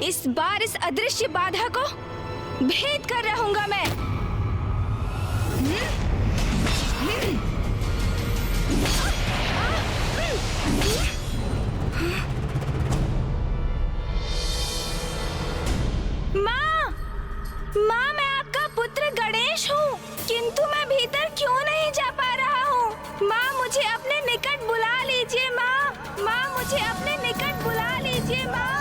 इस बार इस अदृश्य बाधा को भेद कर रहूंगा मैं। माँ, माँ, मैं आपका पुत्र गणेश हूँ, किंतु मैं भीतर क्यों नहीं जा पा रहा हूँ? माँ, मुझे अपने निकट बुला लीजिए। माँ, माँ, मुझे अपने निकट बुला लीजिए। माँ,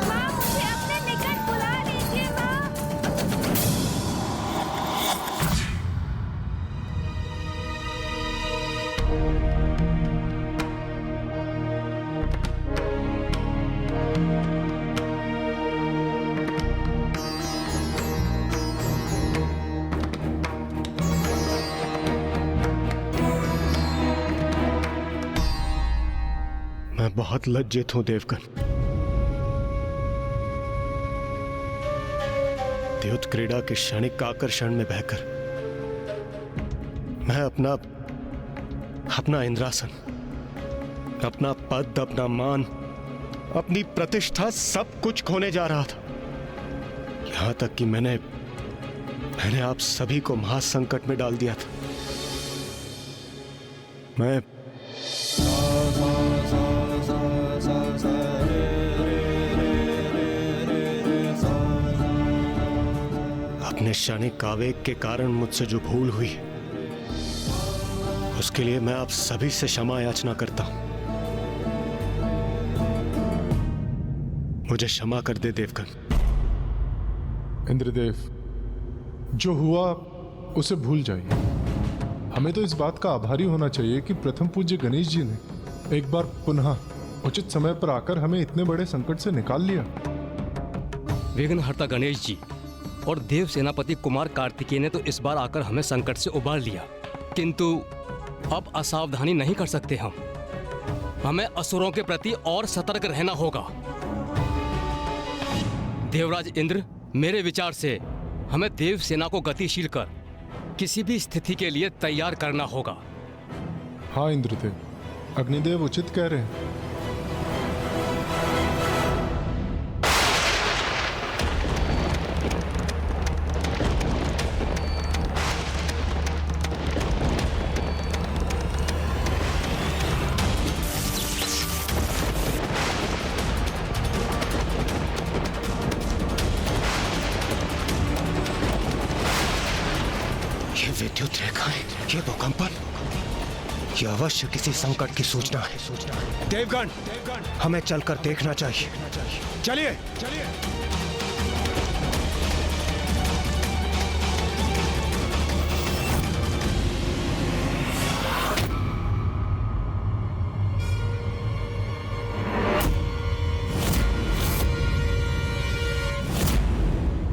माँ, मुझे अपने निकट बुला लीजिए। माँ। मैं बहुत लज्जित हूं देवगन। द्युत क्रीड़ा के क्षणिक आकर्षण में बहकर मैं अपना इंद्रासन, अपना पद, अपना मान, अपनी प्रतिष्ठा सब कुछ खोने जा रहा था। यहां तक कि मैंने आप सभी को महासंकट में डाल दिया था। मैं अपने क्षणिक आवेग के कारण मुझसे जो भूल हुई, उसके लिए मैं आप सभी से क्षमा याचना करता हूं। मुझे क्षमा कर दे देवगन। इंद्रदेव, जो हुआ उसे भूल जाइए। हमें तो इस बात का आभारी होना चाहिए कि प्रथम पूज्य गणेश जी ने एक बार पुनः उचित समय पर आकर हमें इतने बड़े संकट से निकाल लिया। विघ्नहर्ता गणेश जी और देव सेनापति कुमार कार्तिकेय ने तो इस बार आकर हमें संकट से उबार लिया, किंतु अब असावधानी नहीं कर सकते हम। हमें असुरों के प्रति और सतर्क रहना होगा। देवराज इंद्र, मेरे विचार से हमें देव सेना को गतिशील कर किसी भी स्थिति के लिए तैयार करना होगा। हाँ इंद्रदेव, अग्निदेव उचित कह रहे हैं। ये विद्युत रेखाएं, ये भूकंपन, ये अवश्य किसी संकट की सूचना है। देवगण, हमें चलकर देखना चाहिए। चलिए।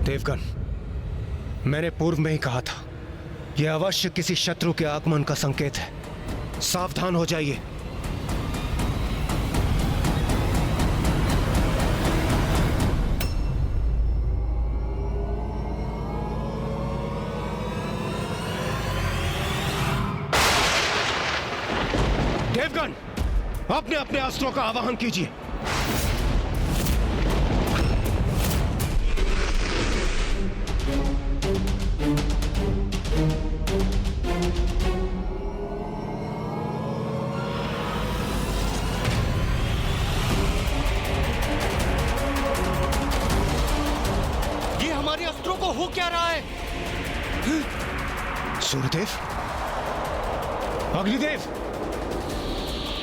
देवगण, मैंने पूर्व में ही कहा था, यह अवश्य किसी शत्रु के आगमन का संकेत है। सावधान हो जाइए। देवगण, अपने अपने अस्त्रों का आवाहन कीजिए। हमारे अस्त्रों को हो क्या रहा है? सूर्यदेव, अग्निदेव,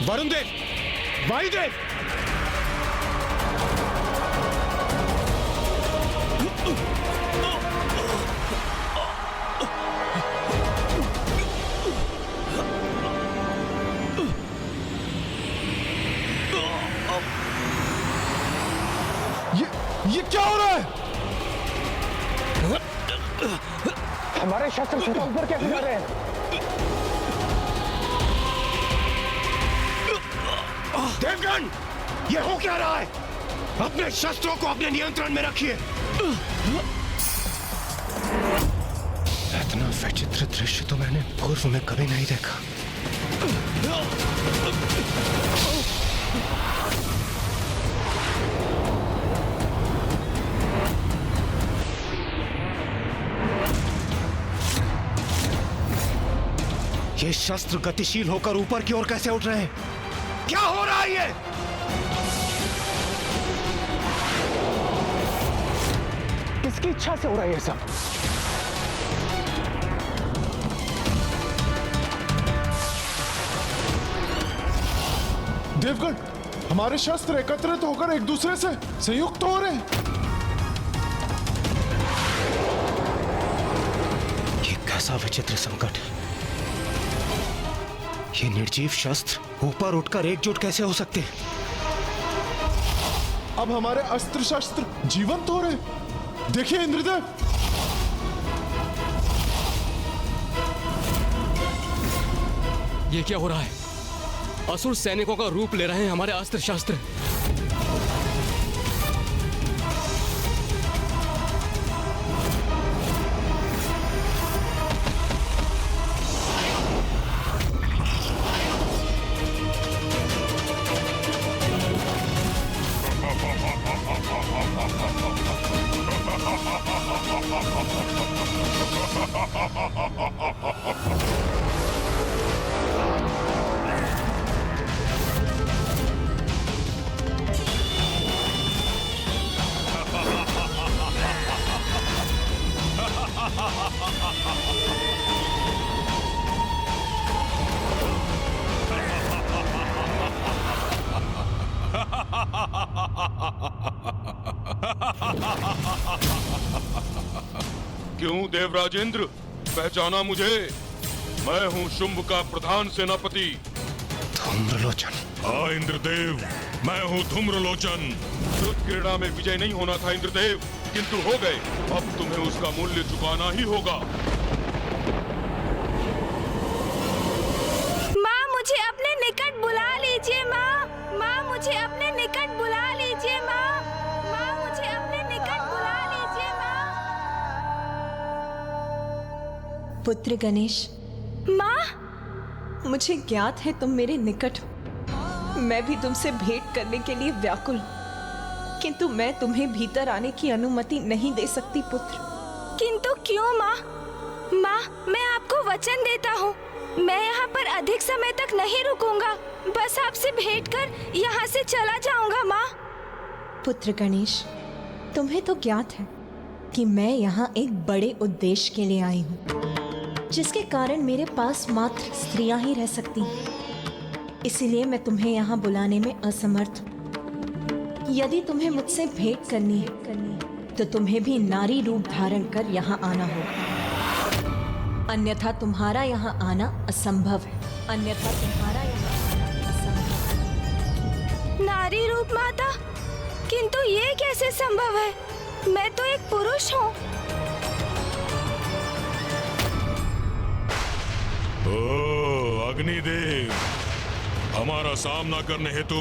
वरुणदेव, वायुदेव, ये क्या हो रहा है? हमारे शस्त्र सीधा ऊपर कैसे जा रहे हैं? देवगण, ये हो क्या रहा है? अपने शस्त्रों को अपने नियंत्रण में रखिए। इतना विचित्र दृश्य तो मैंने पूर्व में कभी नहीं देखा। ये शस्त्र गतिशील होकर ऊपर की ओर कैसे उठ रहे हैं? क्या हो रहा है ये? किसकी इच्छा से हो रहा है ये सब? देवगण, हमारे शस्त्र एकत्रित होकर एक दूसरे से संयुक्त हो रहे हैं। ये कैसा विचित्र संकट है? ये निर्जीव शस्त्र ऊपर उठकर एकजुट कैसे हो सकते हैं? अब हमारे अस्त्र शस्त्र जीवंत हो रहे हैं। देखिए इंद्रदेव, ये क्या हो रहा है? असुर सैनिकों का रूप ले रहे हैं हमारे अस्त्र शस्त्र। क्यों देवराजेंद्र, पहचाना मुझे? मैं हूँ शुंभ का प्रधान सेनापति धूम्रलोचन। हाँ इंद्रदेव, मैं हूँ धूम्रलोचन। युद्ध क्रीड़ा में विजय नहीं होना था इंद्रदेव, किंतु हो गए। अब तुम्हें उसका मूल्य चुकाना ही होगा। माँ, मुझे अपने निकट बुला लीजिए माँ। माँ, मुझे अपने निकट बुला लीजिए माँ। माँ, मुझे अपने निकट बुला लीजिए माँ। पुत्र गणेश, माँ, मुझे ज्ञात है तुम मेरे निकट हो। मैं भी तुमसे भेंट करने के लिए व्याकुल हूँ, किंतु मैं तुम्हें भीतर आने की अनुमति नहीं दे सकती पुत्र। किंतु क्यों माँ? माँ, मैं आपको वचन देता हूँ, मैं यहाँ पर अधिक समय तक नहीं रुकूंगा। बस आपसे भेंट कर यहाँ से चला जाऊंगा माँ। पुत्र गणेश, तुम्हें तो ज्ञात है कि मैं यहाँ एक बड़े उद्देश्य के लिए आई हूँ, जिसके कारण मेरे पास मात्र स्त्रियां ही रह सकती हैं। इसीलिए मैं तुम्हें यहाँ बुलाने में असमर्थ हूँ। यदि तुम्हें मुझसे भेंट करनी है तो तुम्हें भी नारी रूप धारण कर यहाँ आना होगा, अन्यथा तुम्हारा यहाँ आना असंभव है। अन्यथा तुम्हारा यहाँ आना असंभव है। नारी रूप माता? किंतु ये कैसे संभव है? मैं तो एक पुरुष हूँ। ओ अग्निदेव, हमारा सामना करने हेतु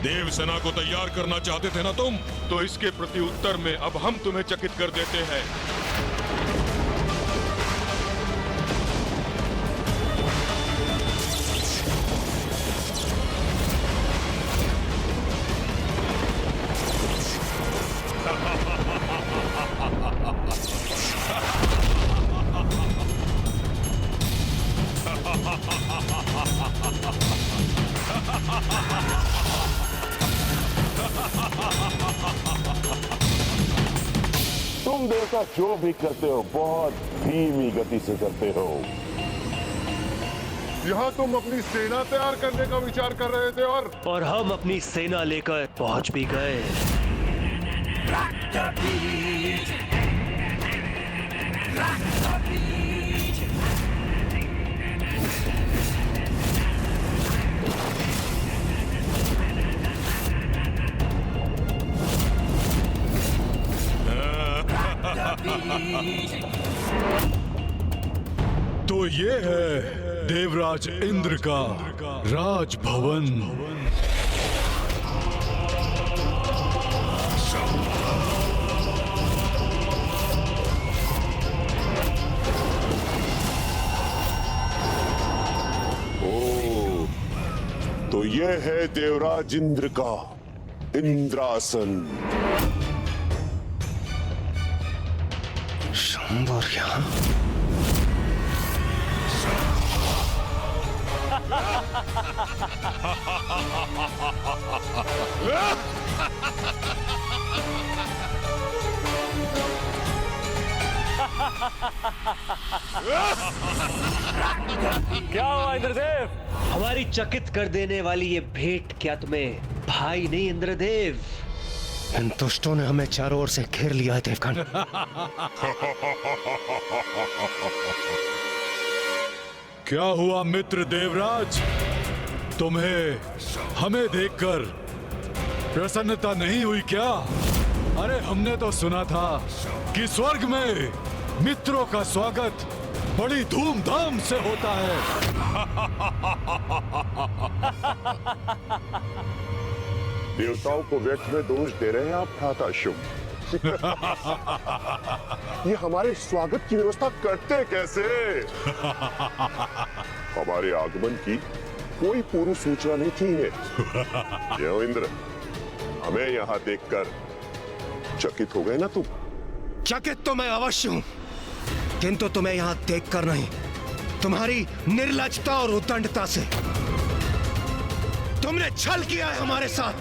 देव सेना को तैयार करना चाहते थे ना तुम? तो इसके प्रति उत्तर में अब हम तुम्हें चकित कर देते हैं। तुम देवता जो भी करते हो बहुत धीमी गति से करते हो। यहाँ तुम अपनी सेना तैयार करने का विचार कर रहे थे और हम अपनी सेना लेकर पहुंच भी गए। तो ये है देवराज इंद्र का राजभवन। ओ, तो ये है देवराज इंद्र का इंद्रासन। शंभर यहाँ क्या हुआ इंद्रदेव? हमारी चकित कर देने वाली ये भेंट क्या तुम्हें भाई नहीं इंद्रदेव? इन दुष्टों ने हमें चारों ओर से घेर लिया है देवगण। क्या हुआ मित्र देवराज? तुम्हें हमें देखकर प्रसन्नता नहीं हुई क्या? अरे हमने तो सुना था कि स्वर्ग में मित्रों का स्वागत बड़ी धूमधाम से होता है। देवताओं को व्यर्थ में दोष दे रहे हैं आप भ्राता शुभ। ये हमारे स्वागत की व्यवस्था करते कैसे? हमारे आगमन की कोई पूर्व सूचना नहीं थी इन्हें। क्यों इंद्र, हमें यहाँ देखकर चकित हो गए ना तुम? चकित तो मैं अवश्य हूं, किंतु तुम्हें यहां देखकर नहीं, तुम्हारी निर्लज्जता और उद्दंडता से। तुमने छल किया है हमारे साथ,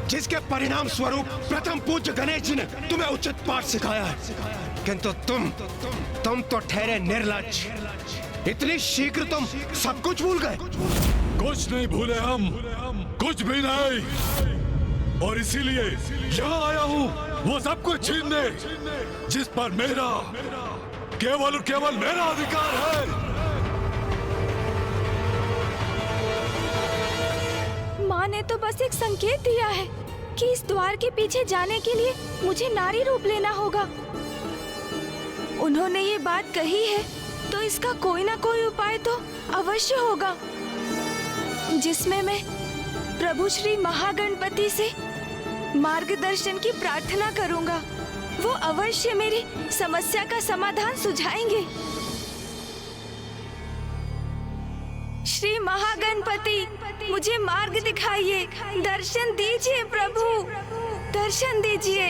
जिसके परिणाम स्वरूप प्रथम पूज्य गणेश जी ने तुम्हें उचित पाठ सिखाया है। किंतु तुम तो ठहरे निर्लज्ज। इतनी शीघ्र तुम सब कुछ भूल गए। कुछ नहीं भूले हम, कुछ भी नहीं। और इसीलिए यहाँ आया हूँ वो सब कुछ छीनने जिस पर मेरा केवल और केवल मेरा अधिकार है। माँ ने तो बस एक संकेत दिया है कि इस द्वार के पीछे जाने के लिए मुझे नारी रूप लेना होगा। उन्होंने ये बात कही है तो इसका कोई ना कोई उपाय तो अवश्य होगा, जिसमें मैं प्रभु श्री महागणपति से मार्गदर्शन की प्रार्थना करूंगा। वो अवश्य मेरी समस्या का समाधान सुझाएंगे। श्री महागणपति, मुझे मार्ग दिखाइए, दर्शन दीजिए प्रभु, दर्शन दीजिए।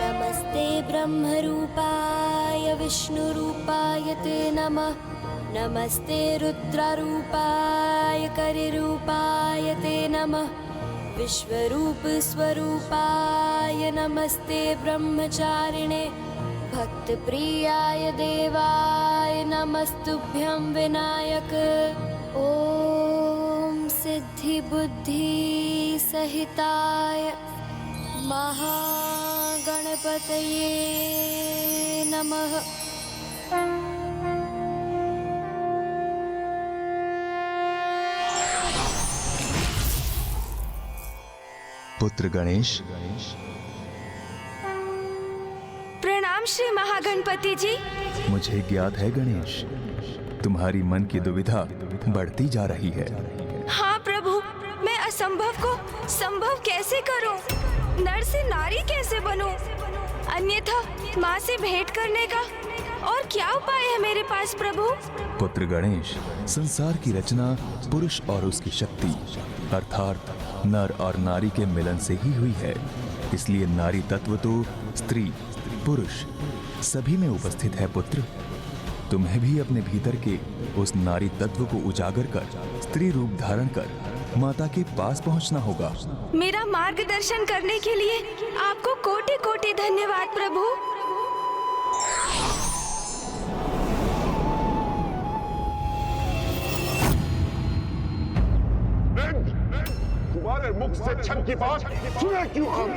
नमस्ते ब्रह्मरूपाय विष्णुरूपाय ते नमः। नमस्ते रुद्ररूपाय करिरूपाय ते नमः। विश्वरूप स्वरूपाय नमस्ते ब्रह्मचारिणे। भक्त प्रियाय देवाय नमस्तुभ्यं विनायक। ओम सिद्धि बुद्धि सहिताय महागणपतये नमः। पुत्र गणेश। प्रणाम श्री महागणपति जी। मुझे ज्ञात है गणेश, तुम्हारी मन की दुविधा बढ़ती जा रही है। हाँ प्रभु, मैं असंभव को संभव कैसे करूं? नर से नारी कैसे बनूं? अन्यथा माँ से भेंट करने का और क्या उपाय है मेरे पास प्रभु? पुत्र गणेश, संसार की रचना पुरुष और उसकी शक्ति अर्थात नर और नारी के मिलन से ही हुई है। इसलिए नारी तत्व तो स्त्री पुरुष सभी में उपस्थित है। पुत्र, तुम्हें भी अपने भीतर के उस नारी तत्व को उजागर कर स्त्री रूप धारण कर माता के पास पहुंचना होगा। मेरा मार्गदर्शन करने के लिए आपको कोटि कोटि धन्यवाद प्रभु। तुम्हारे मुख से छल की बात सुने क्यों हम?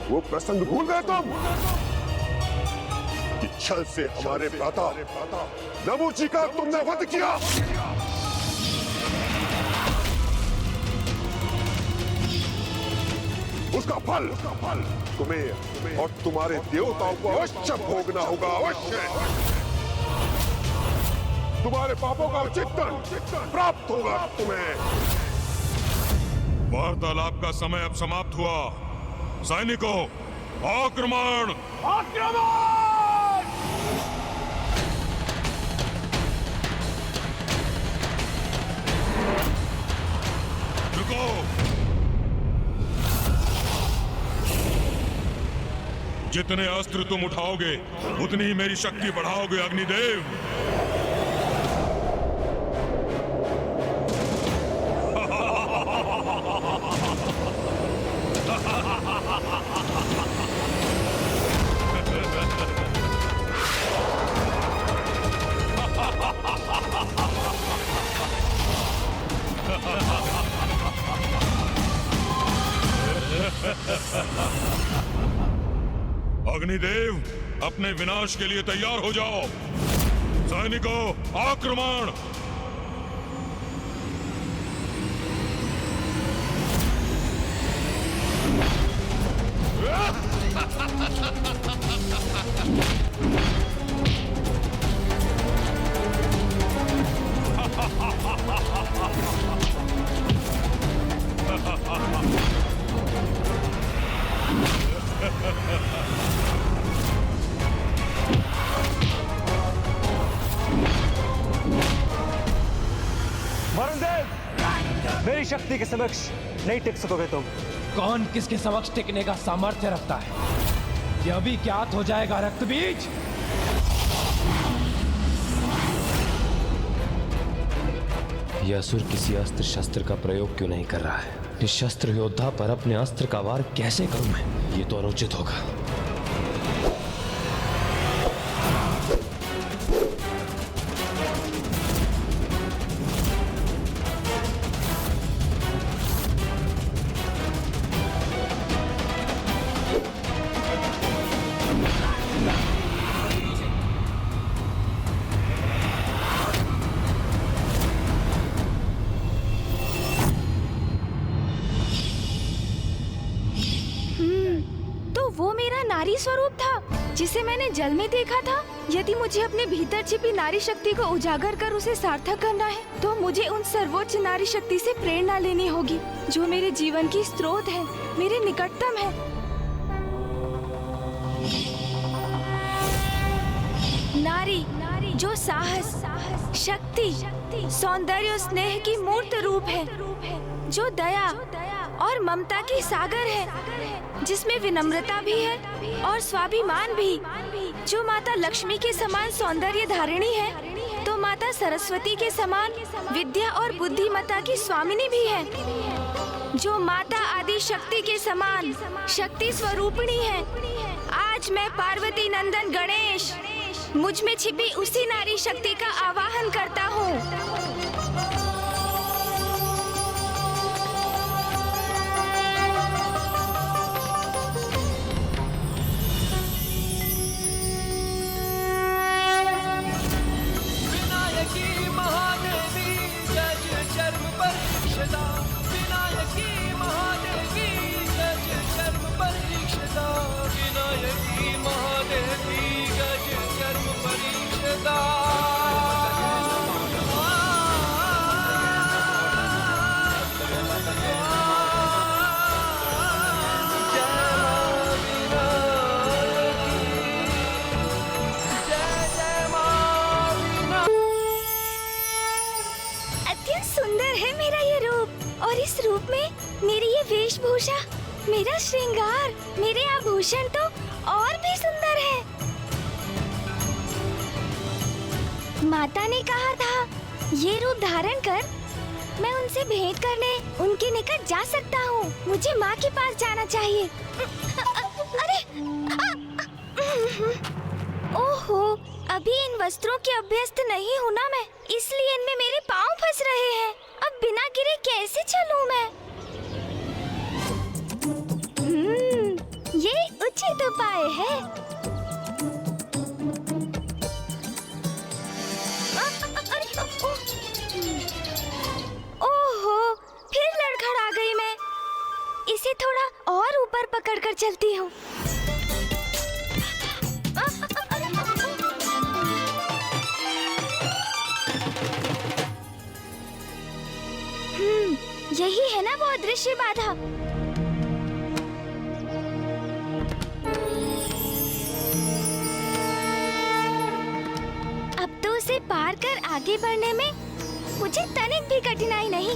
वो प्रसंग भूल गए तुम कि छल से हमारे भ्राता नमो जी का तुमने वध किया। उसका फल तुम्हें और तुम्हारे देवताओं को अवश्य भोगना होगा। अवश्य तुम्हारे पापों का चिंतन प्राप्त होगा तुम्हें। वार्तालाप का समय अब समाप्त हुआ। सैनिकों, आक्रमण! रुको! जितने अस्त्र तुम उठाओगे उतनी ही मेरी शक्ति बढ़ाओगे अग्निदेव। अग्निदेव, अपने विनाश के लिए तैयार हो जाओ। सैनिकों, आक्रमण! वरुण देव, मेरी शक्ति के समक्ष नहीं टिक सकोगे तुम। कौन किसके समक्ष टिकने का सामर्थ्य रखता है, यह भी ज्ञात हो जाएगा रक्तबीज। यह असुर किसी अस्त्र शस्त्र का प्रयोग क्यों नहीं कर रहा है? इस शस्त्र योद्धा पर अपने अस्त्र का वार कैसे करूं मैं? ये तो अनुचित होगा। वो मेरा नारी स्वरूप था जिसे मैंने जल में देखा था। यदि मुझे अपने भीतर छिपी नारी शक्ति को उजागर कर उसे सार्थक करना है तो मुझे उन सर्वोच्च नारी शक्ति से प्रेरणा लेनी होगी जो मेरे जीवन की स्रोत है, मेरे निकटतम है। नारी जो साहस, शक्ति, सौंदर्य और स्नेह की मूर्त रूप है, जो दया और ममता की सागर है, जिसमें विनम्रता भी है और स्वाभिमान भी, जो माता लक्ष्मी के समान सौंदर्य धारिणी है तो माता सरस्वती के समान विद्या और बुद्धिमत्ता की स्वामिनी भी है, जो माता आदि शक्ति के समान शक्ति स्वरूपिणी है। आज मैं पार्वती नंदन गणेश मुझ में छिपी उसी नारी शक्ति का आवाहन करता हूँ। इस रूप में मेरी ये वेशभूषा, मेरा श्रृंगार, मेरे आभूषण तो और भी सुंदर है। माता ने कहा था ये रूप धारण कर मैं उनसे भेंट करने उनके निकट जा सकता हूँ। मुझे माँ के पास जाना चाहिए। अरे ओहो, अभी इन वस्त्रों के अभ्यस्त नहीं हूँ ना मैं, इसलिए इनमें मेरे पाँव फंस रहे हैं। अब बिना गिरे कैसे चलूं मैं? ये उचित उपाय है। ओहो, फिर लड़खड़ा गई मैं। इसे थोड़ा और ऊपर पकड़कर चलती हूँ। यही है ना वो अदृश्य बाधा। अब तो उसे पार कर आगे बढ़ने में मुझे तनिक भी कठिनाई नहीं।